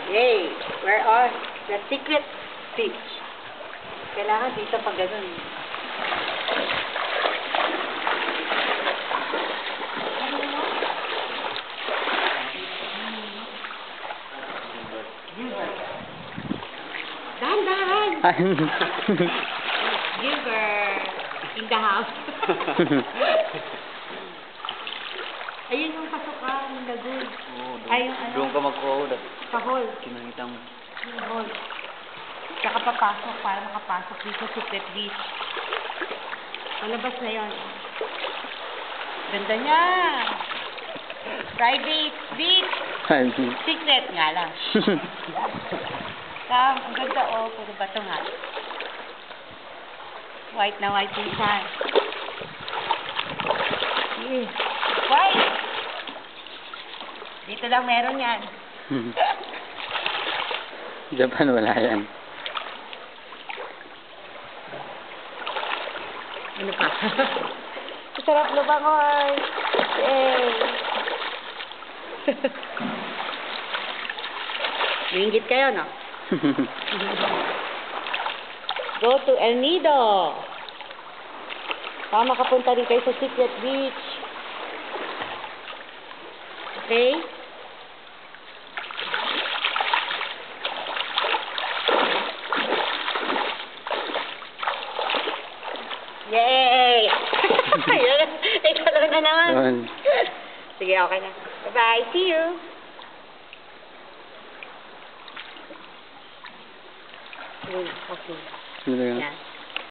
Yay! We're on the secret beach. Kailangan dito pag ganun. Dahan-dahan! Gilbert! In the house. Ayun yung pasukan, yung lagoon. Ay, yung ano? Doon ka mag-hold. Sa hall. Kinangitang. Yung hall. Tsaka papasok para makapasok dito sa secret beach. Palabas na yun. Ganda niya! Private beach! Secret nga lang. Ang ganda puro bato nga. White na white yung sand. Yeah. White! Dito lang meron yan. Japan wala yan. Ano pa? Sarap lumangoy! Yay! Nainggit kayo, no? Go to El Nido. Para makapunta rin kayo sa secret beach. Okay? Yay! Ayun, ikaw na naman. Sige, okay na. Bye-bye. See you. Okay. Ano yan? Yeah.